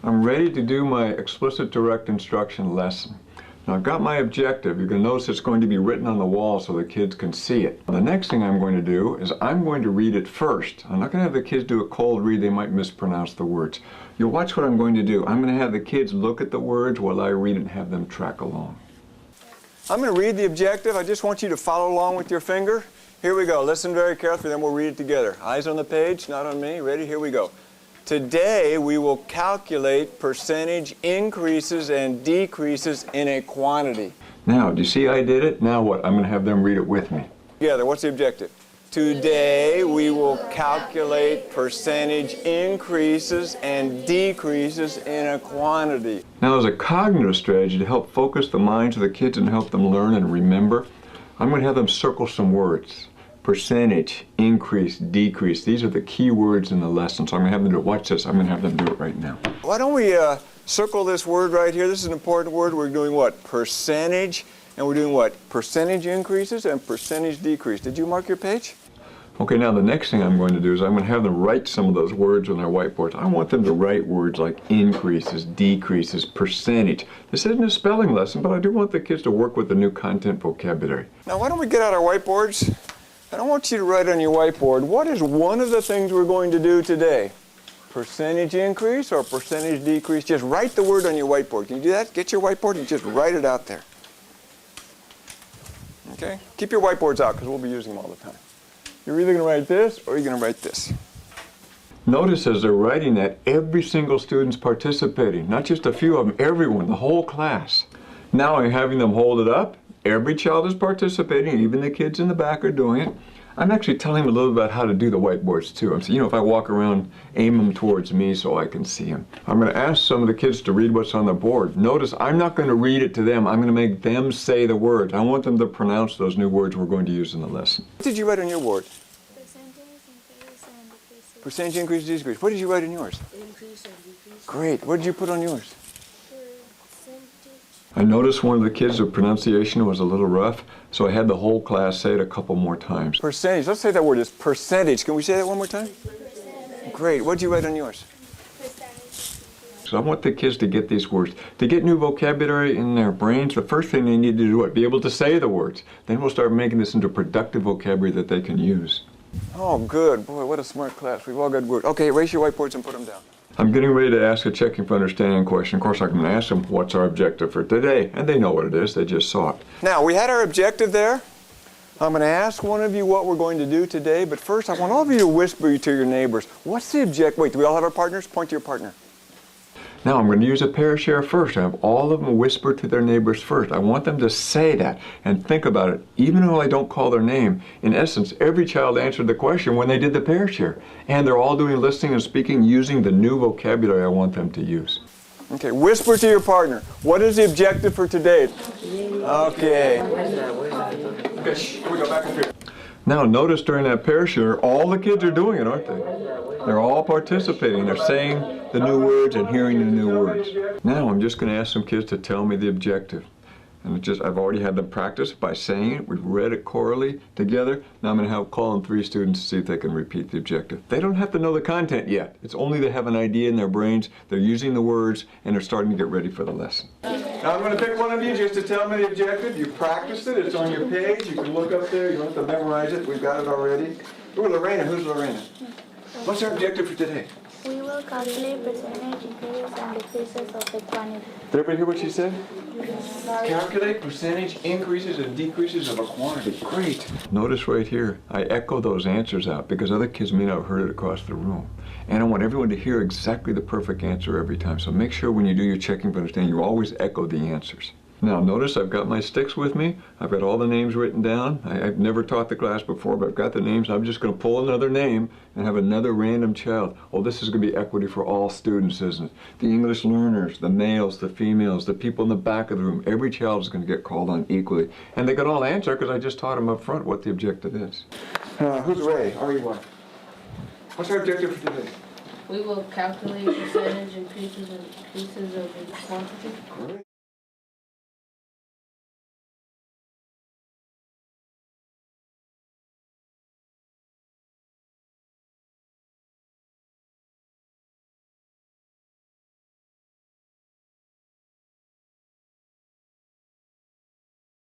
I'm ready to do my explicit direct instruction lesson. Now I've got my objective. You're going to notice it's going to be written on the wall so the kids can see it. The next thing I'm going to do is I'm going to read it first. I'm not going to have the kids do a cold read. They might mispronounce the words. You'll watch what I'm going to do. I'm going to have the kids look at the words while I read it and have them track along. I'm going to read the objective. I just want you to follow along with your finger. Here we go. Listen very carefully, then we'll read it together. Eyes on the page, not on me. Ready? Here we go. Today we will calculate percentage increases and decreases in a quantity. Now, do you see I did it? Now what? I'm going to have them read it with me. Together, what's the objective? Today we will calculate percentage increases and decreases in a quantity. Now, as a cognitive strategy to help focus the minds of the kids and help them learn and remember, I'm going to have them circle some words. Percentage, increase, decrease. These are the key words in the lesson. So I'm going to have them do it. Watch this. I'm going to have them do it right now. Why don't we circle this word right here? This is an important word. We're doing what? Percentage. And we're doing what? Percentage increases and percentage decrease. Did you mark your page? Okay, now the next thing I'm going to do is I'm going to have them write some of those words on their whiteboards. I want them to write words like increases, decreases, percentage. This isn't a spelling lesson, but I do want the kids to work with the new content vocabulary. Now why don't we get out our whiteboards? And I want you to write on your whiteboard, what is one of the things we're going to do today? Percentage increase or percentage decrease? Just write the word on your whiteboard. Can you do that? Get your whiteboard and just write it out there. Okay? Keep your whiteboards out because we'll be using them all the time. You're either going to write this or you're going to write this. Notice as they're writing that, every single student's participating. Not just a few of them, everyone, the whole class. Now I'm having them hold it up. Every child is participating, even the kids in the back are doing it. I'm actually telling them a little bit about how to do the whiteboards too. I'm saying, if I walk around, aim them towards me so I can see them. I'm going to ask some of the kids to read what's on the board. Notice I'm not going to read it to them. I'm going to make them say the words. I want them to pronounce those new words we're going to use in the lesson. What did you write on your board? Percentage increase and decrease. Percentage increase, decrease. What did you write in yours? Increase and decrease. Great. What did you put on yours? Percentage. I noticed one of the kids' pronunciation was a little rough, so I had the whole class say it a couple more times. Percentage. Let's say that word is percentage. Can we say that one more time? Percentage. Great. What did you write on yours? Percentage. So I want the kids to get these words. To get new vocabulary in their brains, the first thing they need to do is be able to say the words. Then we'll start making this into productive vocabulary that they can use. Oh, good. Boy, what a smart class. We've all got words. Okay, erase your whiteboards and put them down. I'm getting ready to ask a checking for understanding question. Of course, I'm going to ask them, what's our objective for today? And they know what it is. They just saw it. Now, we had our objective there. I'm going to ask one of you what we're going to do today. But first, I want all of you to whisper to your neighbors. What's the objective? Wait, do we all have our partners? Point to your partner. Now, I'm going to use a pair share first. I have all of them whisper to their neighbors first. I want them to say that and think about it. Even though I don't call their name, in essence, every child answered the question when they did the pair share. And they're all doing listening and speaking using the new vocabulary I want them to use. Okay, whisper to your partner. What is the objective for today? Okay. Okay, here we go, back and forth. Now, notice during that pair share, all the kids are doing it, aren't they? They're all participating. They're saying the new words and hearing the new words. Now, I'm just going to ask some kids to tell me the objective. And I've already had them practice by saying it. We've read it chorally together. Now I'm going to call on 3 students to see if they can repeat the objective. They don't have to know the content yet. It's only they have an idea in their brains. They're using the words, and they're starting to get ready for the lesson. Now I'm going to pick one of you just to tell me the objective. You practiced it. It's on your page. You can look up there. You don't have to memorize it. We've got it already. Ooh, Lorena. Who's Lorena? What's our objective for today? We will calculate percentage increases and decreases of the quantity. Did everybody hear what she said? Calculate percentage increases and decreases of a quantity. Great. Notice right here, I echo those answers out because other kids may not have heard it across the room. And I want everyone to hear exactly the perfect answer every time. So make sure when you do your checking for understanding, you always echo the answers. Now notice I've got my sticks with me. I've got all the names written down. I've never taught the class before, but I've got the names. I'm just going to pull another name and have another random child. Oh, this is going to be equity for all students, isn't it? The English learners, the males, the females, the people in the back of the room. Every child is going to get called on equally. And they can all answer because I just taught them up front what the objective is. Who's Ray? RE1. What's our objective for today? We will calculate percentage increases and decreases of the quantity. Great.